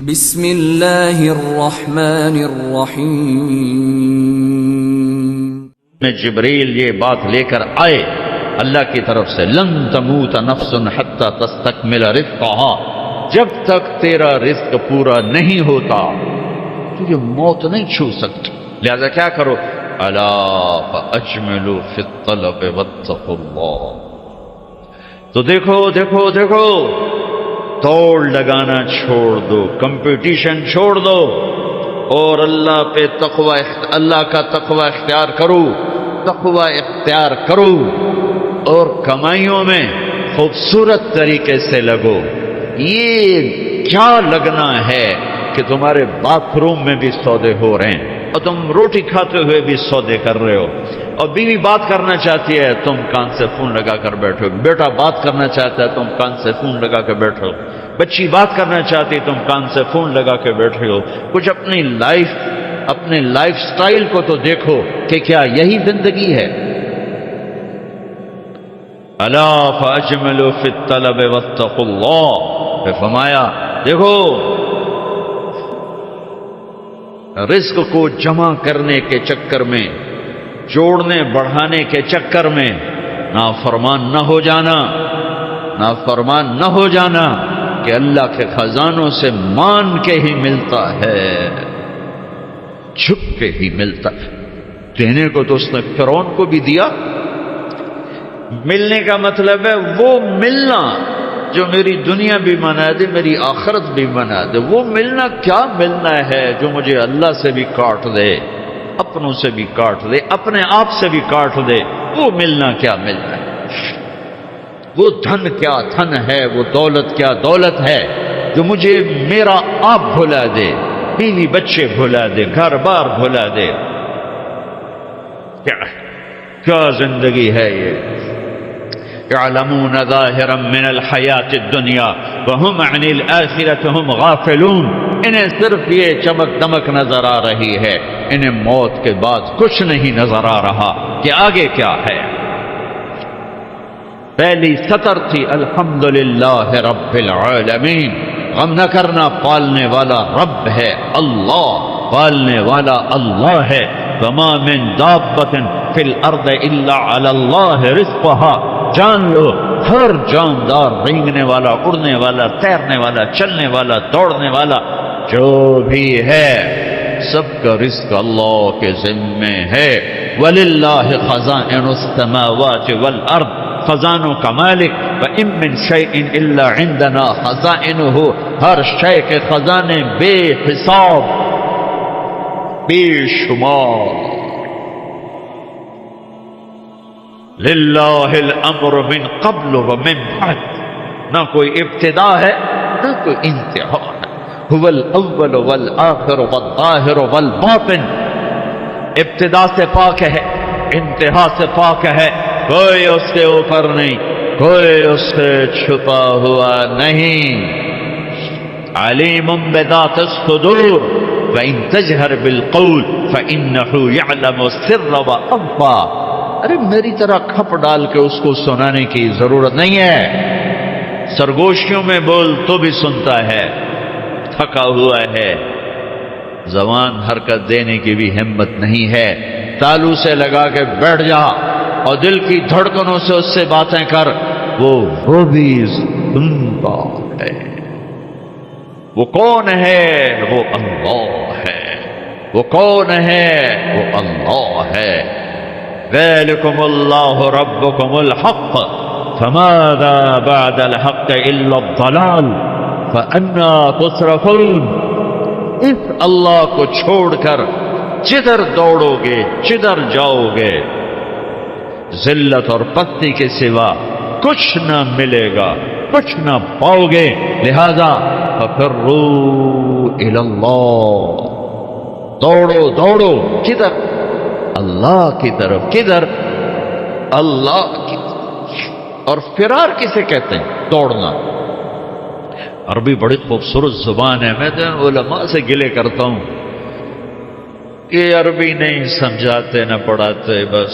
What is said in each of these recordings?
بسم اللہ الرحمن الرحیم۔ میں جبریل یہ بات لے کر آئے اللہ کی طرف سے، لن تموت نفس حتی تستکمل رزقہا، جب تک تیرا رزق پورا نہیں ہوتا تجھے موت نہیں چھو سکتی، لہذا کیا کرو، الا فاجملوا فی الطلب واتقوا اللہ۔ تو دیکھو دیکھو دیکھو، توڑ لگانا چھوڑ دو، کمپٹیشن چھوڑ دو، اور اللہ پہ تقوی، اللہ کا تقوی اختیار کرو، تقوی اختیار کرو، اور کمائیوں میں خوبصورت طریقے سے لگو۔ یہ کیا لگنا ہے کہ تمہارے باتھ روم میں بھی سودے ہو رہے ہیں اور تم روٹی کھاتے ہوئے بھی سودے کر رہے ہو، اور بیوی بات کرنا چاہتی ہے تم کان سے فون لگا کر بیٹھو، بیٹا بات کرنا چاہتا ہے تم کان سے فون لگا کے بیٹھو، بچی بات کرنا چاہتی تم کان سے فون لگا کے بیٹھے ہو۔ کچھ اپنے لائف سٹائل کو تو دیکھو کہ کیا یہی زندگی ہے؟ الا فاجملوا فی الطلب واتقوا اللہ، پھر فرمایا دیکھو رزق کو جمع کرنے کے چکر میں، جوڑنے بڑھانے کے چکر میں نافرمان نہ ہو جانا، نافرمان نہ ہو جانا کہ اللہ کے خزانوں سے مان کے ہی ملتا ہے، چھپ کے ہی ملتا ہے۔ دینے کو تو اس نے فرعون کو بھی دیا، ملنے کا مطلب ہے وہ ملنا جو میری دنیا بھی منا دے، میری آخرت بھی منا دے۔ وہ ملنا کیا ملنا ہے جو مجھے اللہ سے بھی کاٹ دے، اپنوں سے بھی کاٹ دے، اپنے آپ سے بھی کاٹ دے، وہ ملنا کیا ملنا ہے؟ وہ دھن کیا دھن ہے، وہ دولت کیا دولت ہے جو مجھے میرا آپ بھلا دے، بیوی بچے بھلا دے، گھر بار بھلا دے؟ کیا زندگی ہے یہ؟ يعلمون ظاہرا من الحیات الدنیا وهم عن الآخرة هم غافلون، انہیں صرف یہ چمک دمک نظر آ رہی ہے، انہیں موت کے بعد کچھ نہیں نظر آ رہا کہ آگے کیا ہے۔ پہلی سطر تھی الحمدللہ رب العالمین، غم نہ کرنا، پالنے والا رب ہے اللہ، پالنے والا اللہ ہے۔ وما من دابۃ فی الارض الا علی اللہ رزقها، جان لو ہر جاندار، رینگنے والا، اڑنے والا، تیرنے والا، چلنے والا، دوڑنے والا جو بھی ہے، سب کا رزق اللہ کے ذمے ہے۔ وَلِلَّهِ خَزَائِنُ السَّمَاوَاتِ وَالْأَرْضِ، خزانوں کا مالک، وَإِن مِّن شَيْءٍ إِلَّا عِندَنَا خَزَائِنُهُ، ہر شے کے خزانے بے حساب، بے شمار۔ للہ الامر من قبل ومن بعد، نہ کوئی ابتدا ہے نہ کوئی انتہا ہے۔ هو الاول والآخر والظاہر والباطن، ابتدا سے پاک ہے، انتہا سے پاک ہے، کوئی اس کے اوپر نہیں، کوئی اس سے چھپا ہوا نہیں۔ علیم بذات الصدور وإن تجہر بالقول فإنه يعلم السر وأخفى، ارے میری طرح کھپ ڈال کے اس کو سنانے کی ضرورت نہیں ہے، سرگوشیوں میں بول تو بھی سنتا ہے، تھکا ہوا ہے، زبان حرکت دینے کی بھی ہمت نہیں ہے، تالو سے لگا کے بیٹھ جا اور دل کی دھڑکنوں سے اس سے باتیں کر، وہ بھی سنتا ہے۔ وہ کون ہے؟ وہ اللہ ہے۔ وہ کون ہے؟ وہ اللہ ہے۔ ذَلِكُمُ اللَّهُ رَبُّكُمُ الْحَقُّ فَمَاذَا بَعْدَ الْحَقِّ إِلَّا الضَّلَالُ فَأَنَّىٰ تُصْرَفُونَ، اس اللہ کو چھوڑ کر جدھر دوڑو گے، جدھر جاؤ گے، ذلت اور پستی کے سوا کچھ نہ ملے گا، کچھ نہ پاؤ گے، لہذا فَفِرُّوا إِلَى اللَّهِ، دوڑو دوڑو کدھر؟ اللہ کی طرف۔ کدھر؟ اللہ کی طرف۔ اور فرار کسے کہتے ہیں؟ دوڑنا۔ عربی بڑی خوبصورت زبان ہے، میں تو علماء سے گلے کرتا ہوں کہ عربی نہیں سمجھاتے نہ پڑھاتے، بس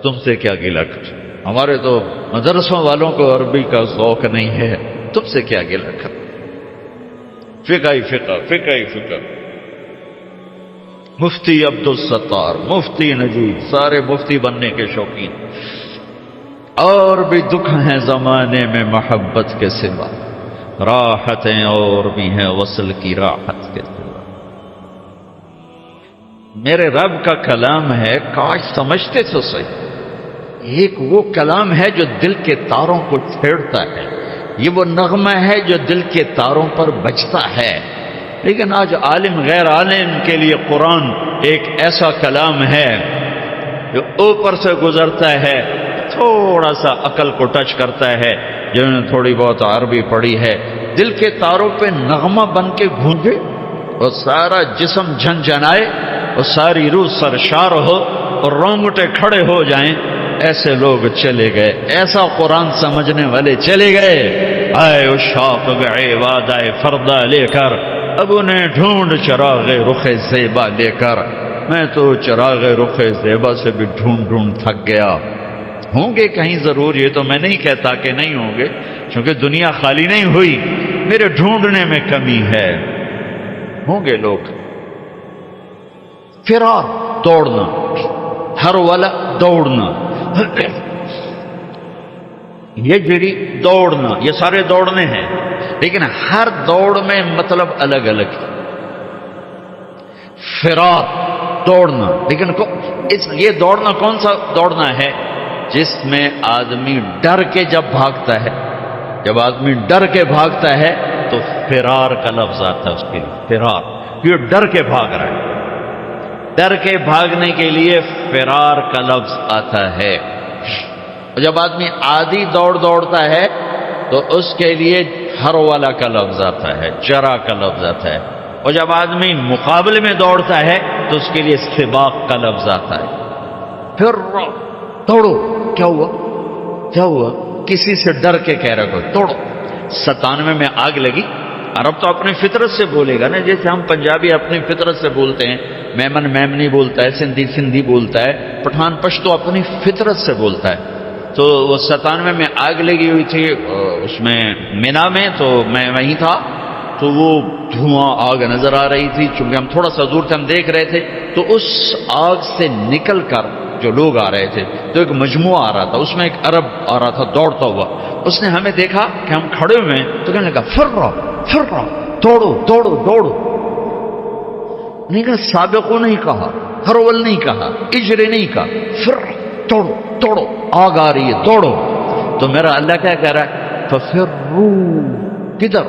تم سے کیا گلہ کر، ہمارے تو مدرسوں والوں کو عربی کا ذوق نہیں ہے، تم سے کیا گلہ کر۔ فقہ ہی فقہ، فقہ ہی فقہ. مفتی عبدالستار، مفتی نجیب، سارے مفتی بننے کے شوقین. اور بھی دکھ ہیں زمانے میں محبت کے سوا، راحتیں اور بھی ہیں وصل کی راحت کے سوا. میرے رب کا کلام ہے، کاش سمجھتے تو صحیح. ایک وہ کلام ہے جو دل کے تاروں کو چھیڑتا ہے، یہ وہ نغمہ ہے جو دل کے تاروں پر بجتا ہے. لیکن آج عالم غیر عالم کے لیے قرآن ایک ایسا کلام ہے جو اوپر سے گزرتا ہے، تھوڑا سا عقل کو ٹچ کرتا ہے. جنہوں نے تھوڑی بہت عربی پڑھی ہے، دل کے تاروں پہ نغمہ بن کے گونجے اور سارا جسم جھنجھنائے اور ساری روح سرشار ہو اور رونگٹے کھڑے ہو جائیں. ایسے لوگ چلے گئے، ایسا قرآن سمجھنے والے چلے گئے. آئے اشاق گئے وعدہ فردا لے کر، اب انہیں ڈھونڈ چراغ رخ زیبا لے کر. میں تو چراغ رخ زیبا سے بھی ڈھونڈ تھک گیا. ہوں گے کہیں ضرور، یہ تو میں نہیں کہتا کہ نہیں ہوں گے، کیونکہ دنیا خالی نہیں ہوئی، میرے ڈھونڈنے میں کمی ہے. ہوں گے لوگ. فرار، دوڑنا، ہر والا دوڑنا. یہ جڑی دوڑنا، یہ سارے دوڑنے ہیں، لیکن ہر دوڑ میں مطلب الگ الگ ہے. فرار، دوڑنا، لیکن یہ دوڑنا کون سا دوڑنا ہے؟ جس میں آدمی ڈر کے جب بھاگتا ہے، جب آدمی ڈر کے بھاگتا ہے تو فرار کا لفظ آتا ہے اس کے لیے. فرار، یہ ڈر کے بھاگ رہا ہے. ڈر کے بھاگنے کے لیے فرار کا لفظ آتا ہے. اور جب آدمی عادی دوڑتا ہے تو اس کے لیے ہر والا کا لفظ آتا ہے، جرا کا لفظ آتا ہے. اور جب آدمی مقابلے میں دوڑتا ہے تو اس کے لیے سباق کا لفظ آتا ہے. پھر دوڑو، کیا ہوا کیا ہوا؟ کسی سے ڈر کے کہہ رہا کوئی توڑو. 97 میں آگ لگی. عرب تو اپنی فطرت سے بولے گا نا، جیسے ہم پنجابی اپنی فطرت سے بولتے ہیں. میمن میمنی بولتا ہے، سندھی سندھی بولتا ہے، پٹھان پشتو اپنی فطرت سے بولتا ہے. تو وہ 97 میں آگ لگی ہوئی تھی اس میں مینا میں، تو میں وہیں تھا. تو وہ دھواں آگ نظر آ رہی تھی، چونکہ ہم تھوڑا سا دور تھے، ہم دیکھ رہے تھے. تو اس آگ سے نکل کر جو لوگ آ رہے تھے تو ایک مجموعہ آ رہا تھا، اس میں ایک عرب آ رہا تھا دوڑتا ہوا. اس نے ہمیں دیکھا کہ ہم کھڑے ہوئے ہیں تو کہنے لگا فرا فرا، دوڑو دوڑو دوڑو. نہیں کہا سابقو نہیں کہا، ہرول نہیں کہا، اجرے نہیں کہا، فرا، دوڑو دوڑو، آگ آ رہی ہے دوڑو. تو میرا اللہ کیا کہہ رہا ہے؟ ففرو، کدھر؟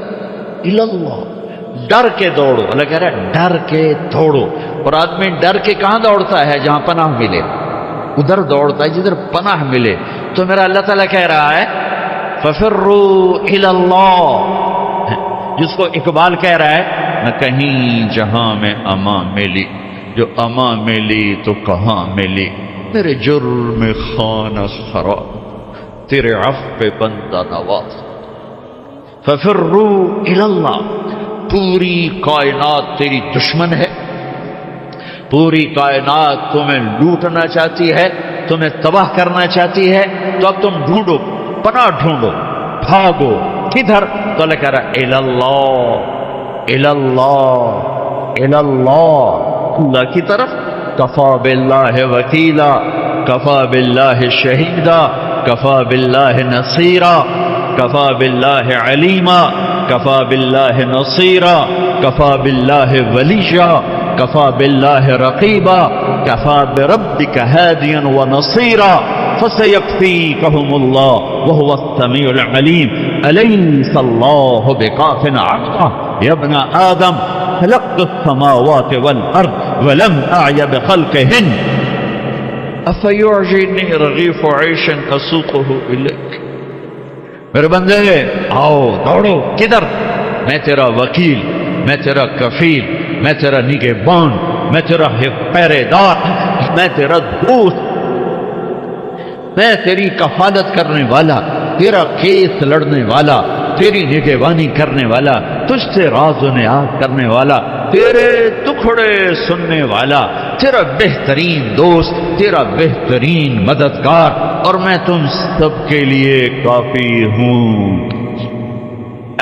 اللہ، ڈر کے دوڑو. اللہ کہہ رہا ہے ڈر کے دوڑو. اور آدمی ڈر کے کہاں دوڑتا ہے؟ جہاں پناہ ملے، ادھر دوڑتا ہے جدھر پناہ ملے. تو میرا اللہ تعالیٰ کہہ رہا ہے ففروا الی اللہ، جس کو اقبال کہہ رہا ہے نہ کہیں جہاں میں امان ملی، جو امان ملی تو کہاں ملی. میرے جرم خانہ خراب، تیرے عفو پہ بندہ نواز. ففروا الی اللہ. پوری کائنات تیری دشمن ہے، پوری کائنات تمہیں لوٹنا چاہتی ہے، تمہیں تباہ کرنا چاہتی ہے. تو اب تم ڈھونڈو، پناہ ڈھونڈو، بھاگو. کدھر؟ تو اللہ کہہ رہا اللہ اللہ اللہ، اللہ کی طرف. کفا باللہ وکیلا، کفا باللہ شہیدا، کفا باللہ نصیرا، کفا باللہ علیما، کفا باللہ نصیرا، کفا باللہ ولیجا، کفا باللہ رقیبا، کفا بربک ہادیا ونصیرا، فسیکفیکہم اللہ وہو السمیع العلیم. الیس اللہ بکاف عبدہ یا ابن آدم خلقت السماوات والارض ولم اعی بخلقہن افیعجبنی رغیف عیش اسوقہ الیک. میرے بندے آؤ دوڑو. کدھر؟ میں تیرا وکیل، میں تیرا کفیل، میں تیرا نگہبان، میں تیرا پہرے دار، میں تیرا دوست، میں تیری کفالت کرنے والا، تیرا کیس لڑنے والا، تیری نگہبانی کرنے والا، تجھ سے راز و نیاز کرنے والا، تیرے دکھڑے سننے والا، تیرا بہترین دوست، تیرا بہترین مددگار، اور میں تم سب کے لیے کافی ہوں.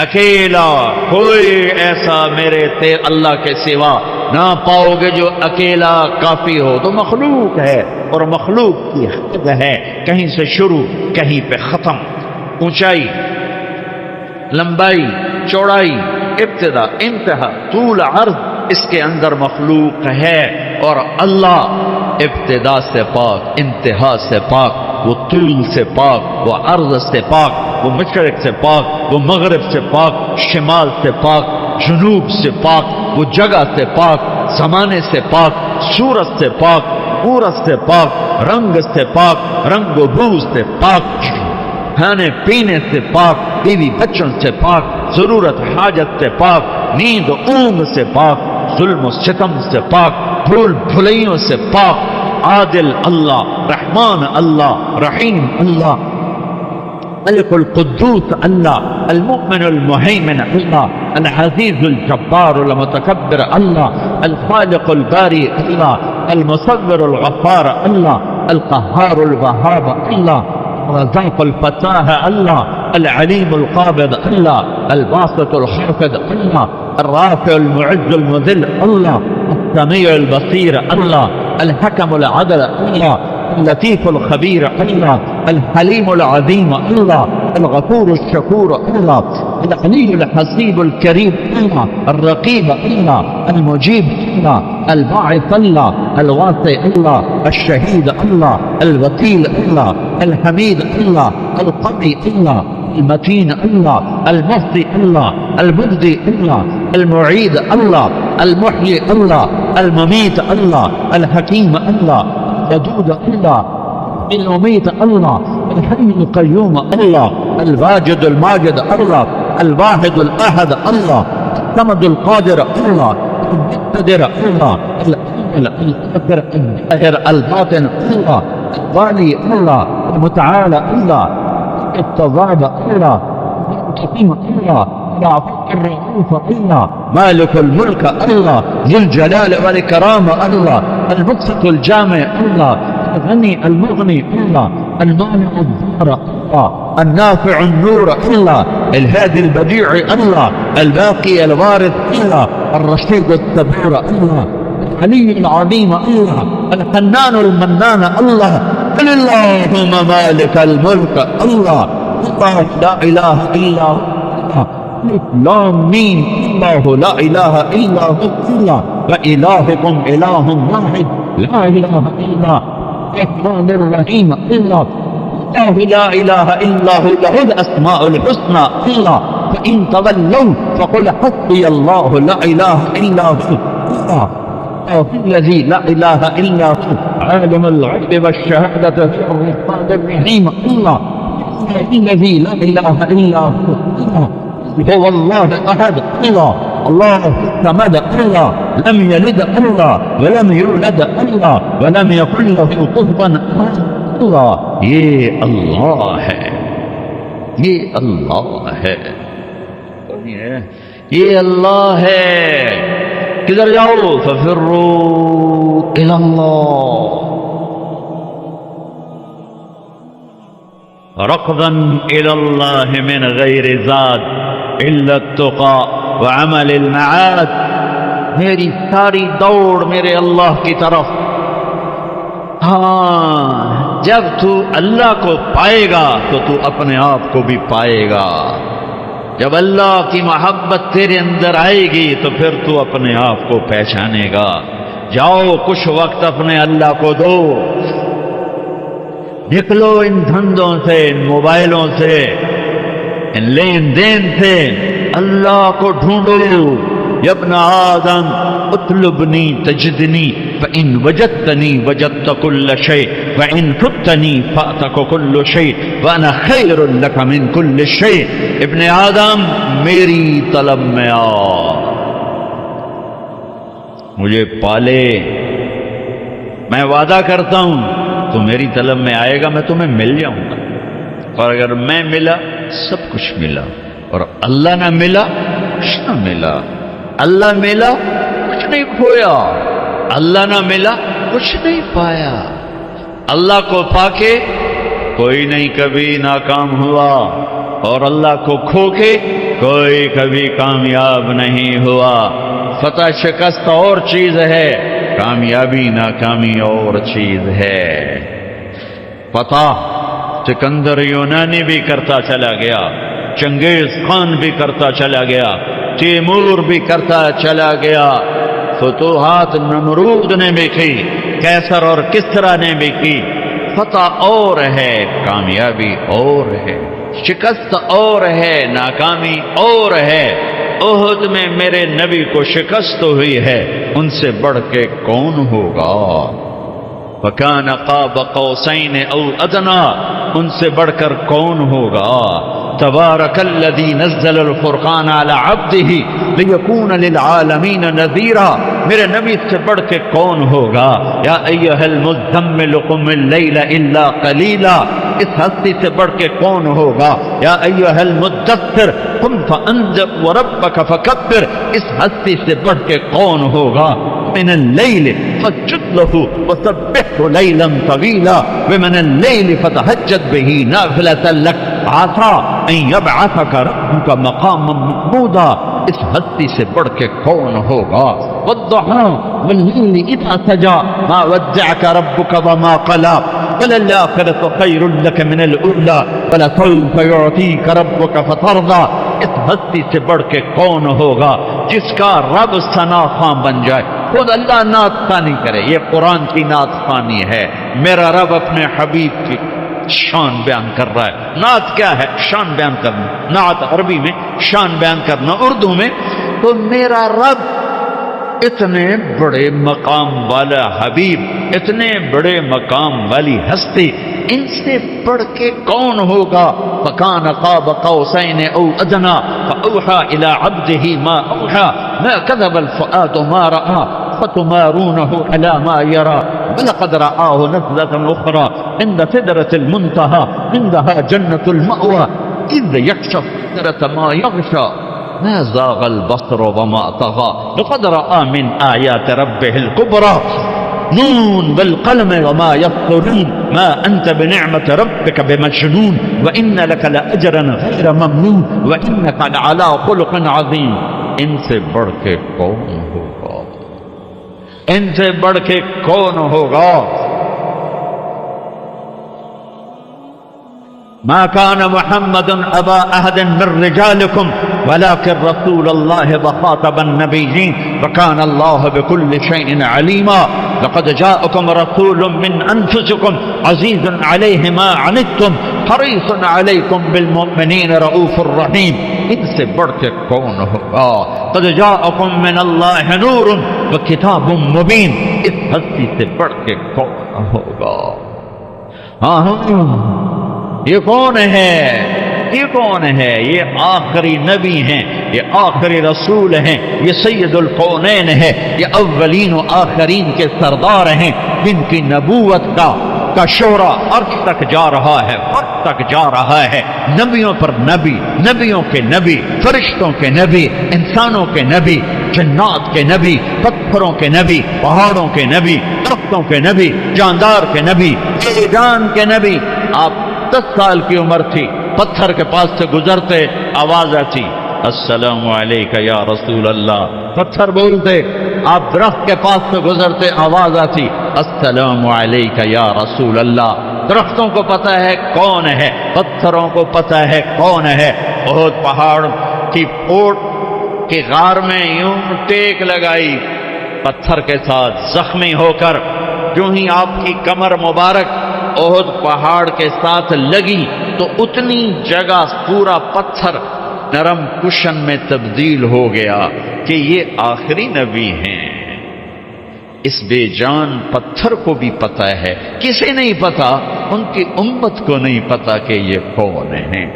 اکیلا کوئی ایسا میرے اللہ کے سوا نہ پاؤ گے جو اکیلا کافی ہو. تو مخلوق ہے اور مخلوق کی حد ہے، کہیں سے شروع کہیں پہ ختم، اونچائی، لمبائی، چوڑائی، ابتدا، انتہا، طول، عرض، اس کے اندر مخلوق ہے. اور اللہ ابتدا سے پاک، انتہا سے پاک، وہ طول سے پاک، وہ عرض سے پاک، وہ مشرق سے پاک، وہ مغرب سے پاک، شمال سے پاک، جنوب سے پاک، وہ جگہ سے پاک، زمانے سے پاک، صورت سے پاک، مورت سے پاک، رنگ سے پاک، رنگ و بو سے پاک، کھانے پینے سے پاک، بیوی بچوں سے پاک، ضرورت حاجت سے پاک، نیند و اونگ سے پاک، ظلم و ستم سے پاک، بھول بھلائیوں سے پاک. عادل اللہ، رحمان اللہ، رحیم اللہ، ملک القدوس اللہ، المؤمن المهيمن اللہ، العزیز الجبار المتکبر اللہ، الخالق الباری اللہ، المصور الغفار اللہ، القهار الوهاب اللہ، الرزاق الفتاح اللہ، العلیم القابض اللہ، الباسط الخافض اللہ، الرافع المعز المذل اللہ، السمیع البصیر اللہ، الحكم العدل اللہ، اللطيف الخبير الله، الحليم العظيم الله، الغفور الشكور الله، العلي الحسيب الكريم الله، الرقيب الله، المجيب الله، الباعث الله، الواسع الله، الشهيد الله، الوكيل الله، الحميد الله، القوي الله، المتين الله، المحصي الله، المبدي الله، المعيد الله، المحيي الله، المميت الله، الحكيم الله، ودود الله، المميت الله، الحي القيوم الله، الواجد الماجد الله، الواحد الأحد الله، الصمد القادر الله، المقتدر الله، الأول الآخر الظاهر الباطن الله، الوالي الله، المتعالى الله، التضاد الله، المنتقم الله، العفو الرؤوف الله، مالك الملك الله، ذو الجلال والإكرام الله، المقسط الجامع الله، الغني المغني الله، المانع الضار الله، النافع النور الله، الهادي البديع الله، الباقي الوارث الله، الرشيد الصبور الله، العلي العظيم الله، الحنان المنان الله. قل اللهم مالك الملك الله، الله لا اله الا هو الله، لام مين الله لا اله الا هو الله، وإلهكم إله واحد لا إله إلا الرحمن الرحيم الله، الله لا إله إلا هو له الأسماء الحسنى الله، فإن تولوا فقل حسبي الله لا إله إلا هو الله، الله الذي لا إله إلا هو عالم الغيب والشهادة الرحمن الرحيم الله، الذي لا إله إلا هو الله، هو الله أحد الله، الله الصمد الله، لم يلد الله ولم يولد الله ولم يكن له كفوا احد الله. یہ اللہ ہے، یہ اللہ ہے، یہ اللہ ہے. کدھر جاؤ؟ ففروا الى اللہ ركضا الى اللہ من غیر زاد الا التقى وعمل المعاد. میری ساری دوڑ میرے اللہ کی طرف. ہاں، جب تو اللہ کو پائے گا تو تو اپنے آپ کو بھی پائے گا. جب اللہ کی محبت تیرے اندر آئے گی تو پھر تو اپنے آپ کو پہچانے گا. جاؤ کچھ وقت اپنے اللہ کو دو، نکلو ان دھندوں سے، ان موبائلوں سے، ان لین دین سے. اللہ کو ڈھونڈو. یا ابن آدم اطلبنی تجدنی فإن وجدتنی وجدت كل شيء وإن فتنی فأتک كل شيء وأنا خیر لک من كل شيء. ابن آدم میری طلب میں آ، مجھے پالے. میں وعدہ کرتا ہوں تو میری طلب میں آئے گا، میں تمہیں مل جاؤں گا. اور اگر میں ملا سب کچھ ملا، اور اللہ نہ ملا کچھ نہ ملا. اللہ ملا کچھ نہیں کھویا، اللہ نہ ملا کچھ نہیں پایا. اللہ کو پا کے کوئی نہیں کبھی ناکام ہوا، اور اللہ کو کھو کے کوئی کبھی کامیاب نہیں ہوا۔ فتح شکست اور چیز ہے، کامیابی ناکامی اور چیز ہے۔ فتح سکندر یونانی بھی کرتا چلا گیا، چنگیز خان بھی کرتا چلا گیا، تیمور بھی کرتا چلا گیا، فتوحات نمرود نے بھی کی، کیسر اور کسرا نے بھی کی۔ فتح اور ہے، کامیابی اور ہے، شکست اور ہے، ناکامی اور ہے۔ احد میں میرے نبی کو شکست ہوئی ہے، ان سے بڑھ کے کون ہوگا؟ فَكَانَ قَابَ قَوْسَيْنِ أَوْ أَدْنَىٰ، ان سے بڑھ کر کون ہوگا؟ تبارک الذی نزل الفرقان علی عبدہ لیکون للعالمین نذیرا، میرے نبی سے بڑھ کے کون ہوگا؟ یا ایھا المزمل قم اللیل الا قلیلا، اس ہستی سے بڑھ کے کون ہوگا؟ یا ایھا المدثر قم فانذر وربک فکبر، اس ہستی سے بڑھ کے کون ہوگا؟ من اللیل فاسجد لہ وسبحہ لیلا طویلا ومن اللیل فتہجد بہ نافلۃ لک عسیٰ ان یبعثک ربک مقاما محمودا، اس ہستی سے بڑھ کے کون ہوگا؟ والضحیٰ واللیل اذا سجی ما ودعک ربک وما قلی وللآخرۃ خیر لک من الأولی ولسوف یعطیک ربک فترضی، اس ہستی سے بڑھ کے کون ہوگا جس کا رب ثنا خواں بن جائے؟ خود اللہ نعت خوانی کرے، یہ قرآن کی نعت خوانی ہے۔ میرا رب اپنے حبیب کی شان بیان کر رہا ہے۔ نعت کیا ہے؟ شان بیان کرنا، نعت عربی میں، شان بیان کرنا اردو میں۔ تو میرا رب اتنے بڑے مقام والا حبیب، اتنے بڑے مقام والی ہستی، ان سے بڑھ کے کون ہوگا؟ فَكَانَ قَابَ قَوْسَيْنِ أَوْ أَدْنَىٰ فَأَوْحَىٰ إِلَىٰ عَبْدِهِ مَا أَوْحَىٰ مَا كَذَبَ الْفُؤَادُ مَا رَأَىٰ فَتُمَارُونَهُ عَلَىٰ مَا يَرَىٰ وَلَقَدْ رَآهُ نَزْلَةً أُخْرَىٰ عِندَ سِدْرَةِ الْمُنتَهَىٰ عِندَهَا جَنَّةُ الْمَأْوَىٰ إِذْ يَغْشَى السِّدْرَةَ مَا يَغْشَىٰ مَا زَاغَ الْبَصَرُ وَمَا طَغَىٰ لَقَدْ رَأَىٰ مِنْ آيَاتِ رَبِّهِ الْكُبْرَىٰ نون والقلم وما يسطرون ما أنت بنعمة ربك بمجنون وإن لك لأجرا غير ممنون وإنك لعلى خلق عظيم۔ ان سے بڑھ کے کون ہوگا؟ ان سے بڑھ کے کون ہوگا؟ ما كان محمد أبا أحد من رجالكم ولكن رسول الله وخاتم النبيين وكان الله بكل شيء عليما لقد جاءكم رسول من أنفسكم عزيز عليه ما عنتم حريص عليكم بالمؤمنين رؤوف رحيم، ان سے بڑھ کے کون ہوگا؟ قد جاءكم من الله نور وكتاب مبين، اس ہستی سے بڑھ کے کون ہوگا؟ یہ کون ہے؟ یہ کون ہے؟ یہ آخری نبی ہیں، یہ آخری رسول ہیں، یہ سید الکونین ہے، یہ اولین و آخرین کے سردار ہیں، جن کی نبوت کا شہرہ عرش تک جا رہا ہے، وقت تک جا رہا ہے۔ نبیوں پر نبی، نبیوں کے نبی، فرشتوں کے نبی، انسانوں کے نبی، جنات کے نبی، پتھروں کے نبی، پہاڑوں کے نبی، درختوں کے نبی، جاندار کے نبی، جان کے نبی۔ آپ 10 سال کی عمر تھی، پتھر کے پاس سے گزرتے آواز آتی السلام علیکہ یا رسول اللہ، پتھر بولتے۔ آپ درخت کے پاس سے گزرتے آواز آتی السلام علیکہ یا رسول اللہ۔ درختوں کو پتہ ہے کون ہے، پتھروں کو پتہ ہے کون ہے۔ احد پہاڑ کی پھوٹ کی غار میں یوں ٹیک لگائی پتھر کے ساتھ، زخمی ہو کر جو ہی آپ کی کمر مبارک احد پہاڑ کے ساتھ لگی تو اتنی جگہ پورا پتھر نرم کشن میں تبدیل ہو گیا کہ یہ آخری نبی ہیں۔ اس بے جان پتھر کو بھی پتہ ہے، کسے نہیں پتا؟ ان کی امت کو نہیں پتا کہ یہ کون ہیں۔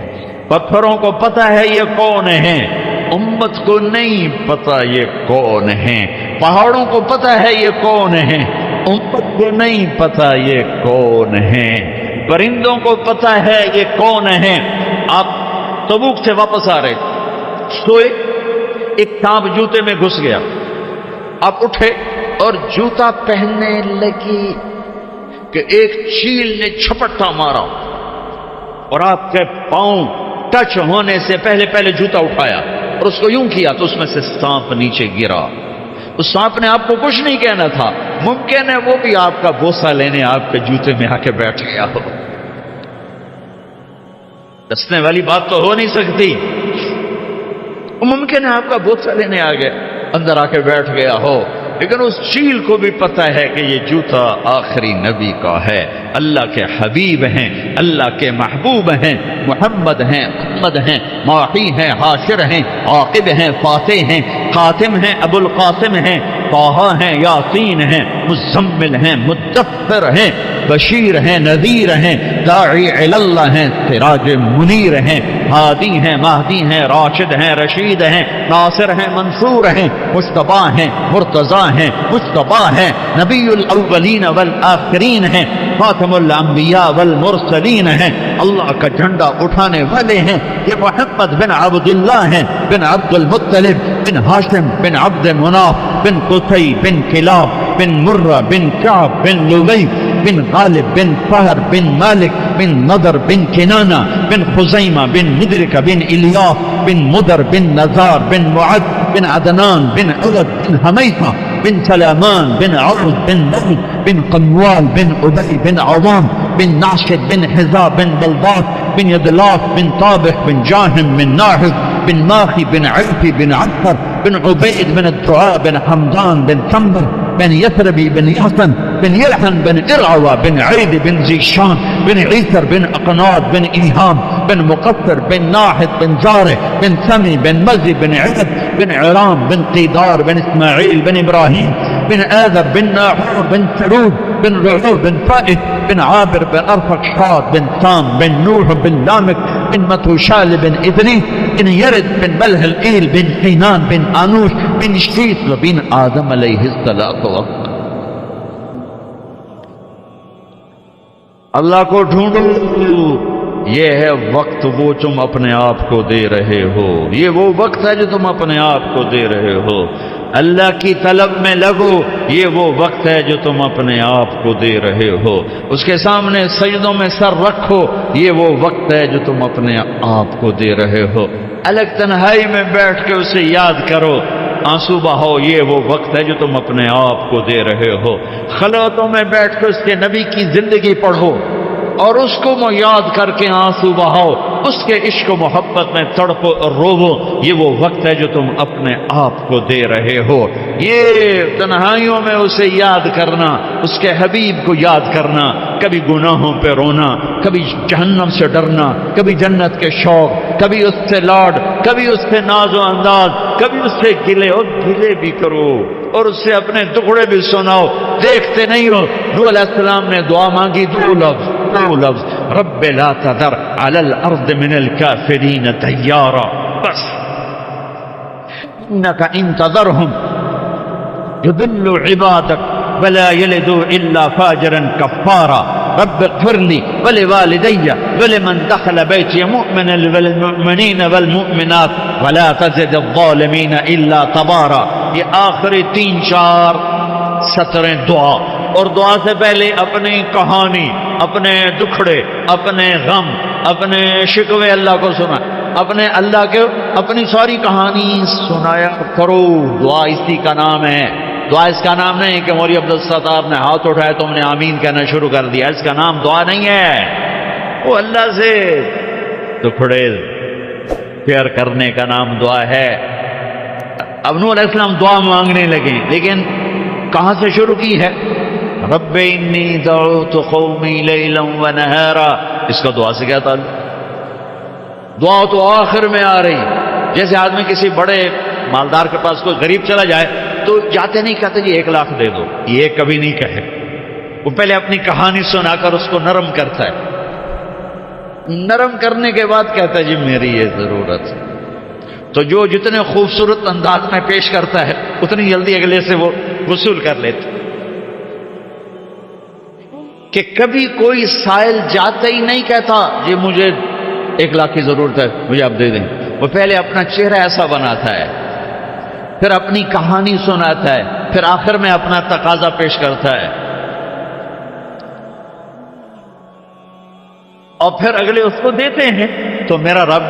پتھروں کو پتا ہے یہ کون ہیں، امت کو نہیں پتا یہ کون ہیں۔ پہاڑوں کو پتا ہے یہ کون ہیں، امت کو نہیں پتا یہ کون ہیں۔ پرندوں کو پتا ہے یہ کون ہیں۔ آپ تبوک سے واپس آ رہے، سوئے، ایک سانپ جوتے میں گھس گیا، آپ اٹھے اور جوتا پہننے لگی کہ ایک چیل نے چھپٹا مارا، اور آپ کے پاؤں ٹچ ہونے سے پہلے پہلے جوتا اٹھایا اور اس کو یوں کیا تو اس میں سے سانپ نیچے گرا. اس سانپ نے آپ کو کچھ نہیں کہنا تھا، ممکن ہے وہ بھی آپ کا بوسہ لینے آپ کے جوتے میں آ کے بیٹھ گیا ہو. دسنے والی بات تو ہو نہیں سکتی. ممکن ہے آپ کا بوسہ لینے آ گیا، اندر آ کے بیٹھ گیا ہو، لیکن اس چیل کو بھی پتہ ہے کہ یہ جوتا آخری نبی کا ہے، اللہ کے حبیب ہیں، اللہ کے محبوب ہیں، محمد ہیں، احمد ہیں، ماحی ہیں، حاشر ہیں، عاقب ہیں، فاتح ہیں، خاتم ہیں، ابو القاسم ہیں، طٰہٰ ہیں، یاسین ہیں، مزمل ہیں، مدثر ہیں، بشیر ہیں، نذیر ہیں، داعی الی اللہ ہیں، سراج منیر ہیں، ہادی ہیں، مہدی ہیں، راشد ہیں، رشید ہیں، ناصر ہیں، منصور ہیں، مجتبیٰ ہیں، مرتضیٰ ہیں، مجتبیٰ ہیں، نبی الاولین والآخرین ہیں، خاتم الانبیاء والمرسلین ہیں، اللہ کا جھنڈا اٹھانے والے ہیں. یہ محمد بن عبداللہ ہیں، بن عبد المطلب، بن ہاشم، بن عبد مناف، بن قصی، بن کلاب، بن مرہ، بن کعب، بن لبی، بن غالب، بن فہر، بن مالک، بن نضر، بن کنانہ، بن خزیمہ، بن مدرکہ، بن الیاس، بن مدر، بن نزار، بن معد، بن عدنان، بن عدد، بن حمیثہ، بن سلامان، بن عرض، بن نضر، بن قنوال، بن ابی، بن عوام، بن ناشد، بن حزاب، بن بلباس، بن یدلاس، بن طابخ، بن جاہم، بن ناحس، بن ماخی، بن عرفی، بن عبفر، بن عبید، بن الدعاء، بن حمدان، بن ثمر، بن يثربي، بن يحسن، بن يلحن، بن إرعوى، بن عيد، بن زيشان، بن عيسر، بن أقناط، بن إيهام، بن مقصر، بن ناحد، بن زارع، بن سمي، بن مزي، بن عدد، بن عرام، بن قيدار، بن إسماعيل، بن إبراهيم، بن آذر، بن ناحور، بن سرود، بن رعوب، بن فائد، بن عابر، بن أرفقشاد، بن سام، بن نوح، بن لامك، بن متوشال، بن إدريس، بن يرد، بن ملهلئيل، بن حينان، بن آنوش، بن شتيت، وبن آدم عليه الصلاة والسلام. اللہ کو ڈھونڈو، یہ ہے وقت وہ تم اپنے آپ کو دے رہے ہو، یہ وہ وقت ہے جو تم اپنے آپ کو دے رہے ہو. اللہ کی طلب میں لگو، یہ وہ وقت ہے جو تم اپنے آپ کو دے رہے ہو. اس کے سامنے سجدوں میں سر رکھو، یہ وہ وقت ہے جو تم اپنے آپ کو دے رہے ہو. الگ تنہائی میں بیٹھ کے اسے یاد کرو، آنسو بہاؤ، یہ وہ وقت ہے جو تم اپنے آپ کو دے رہے ہو. خلوتوں میں بیٹھ کے اس کے نبی کی زندگی پڑھو اور اس کو یاد کر کے آنسو بہاؤ، اس کے عشق و محبت میں تڑپو اور روو، یہ وہ وقت ہے جو تم اپنے آپ کو دے رہے ہو. یہ تنہائیوں میں اسے یاد کرنا، اس کے حبیب کو یاد کرنا، کبھی گناہوں پہ رونا، کبھی جہنم سے ڈرنا، کبھی جنت کے شوق، کبھی اس سے لاڈ، کبھی اس سے ناز و انداز، کبھی اس سے گلے، اور گلے بھی کرو اور اس سے اپنے ٹکڑے بھی سناؤ. دیکھتے نہیں ہو نوح علیہ السلام نے دعا مانگی، دو لفظ، رب لا تذر على الارض من الكافرین دیارا، بس انك ان تذرهم يضلوا عبادك ولا يلدوا الا فاجرا كفارا. رب اغفر لي ولوالدي ولمن دخل بيتي مؤمنا والمؤمنين والمؤمنات ولا تزد الظالمين الا تبارا. یہ آخری 3-4 سطریں دعا، اور دعا سے پہلے اپنی کہانی، اپنے دکھڑے، اپنے غم، اپنے شکوے اللہ کو سنا، اللہ کے اپنی ساری کہانی سنایا کرو. دعا اسی کا نام ہے. دعا اس کا نام نہیں کہ مولوی عبدالستار نے ہاتھ اٹھایا تم نے آمین کہنا شروع کر دیا، اس کا نام دعا نہیں ہے. وہ اللہ سے دکھڑے شیئر کرنے کا نام دعا ہے. اب نوح علیہ السلام دعا مانگنے لگے، لیکن کہاں سے شروع کی ہے؟ رب انی دعوت قومی لیلا ونہارا. اس کا دعا سے کیا تعلق؟ دعا تو آخر میں آ رہی. جیسے آدمی کسی بڑے مالدار کے پاس کوئی غریب چلا جائے تو جاتے نہیں کہتے جی 1 لاکھ دے دو، یہ کبھی نہیں کہے. وہ پہلے اپنی کہانی سنا کر اس کو نرم کرتا ہے، نرم کرنے کے بعد کہتا ہے جی میری یہ ضرورت ہے. تو جو جتنے خوبصورت انداز میں پیش کرتا ہے اتنی جلدی اگلے سے وہ وصول کر لیتے. کہ کبھی کوئی سائل جاتا ہی نہیں کہتا جی مجھے 1 لاکھ کی ضرورت ہے مجھے آپ دے دیں. وہ پہلے اپنا چہرہ ایسا بناتا ہے، پھر اپنی کہانی سناتا ہے، پھر آخر میں اپنا تقاضا پیش کرتا ہے. اور پھر اگلے اس کو دیتے ہیں. تو میرا رب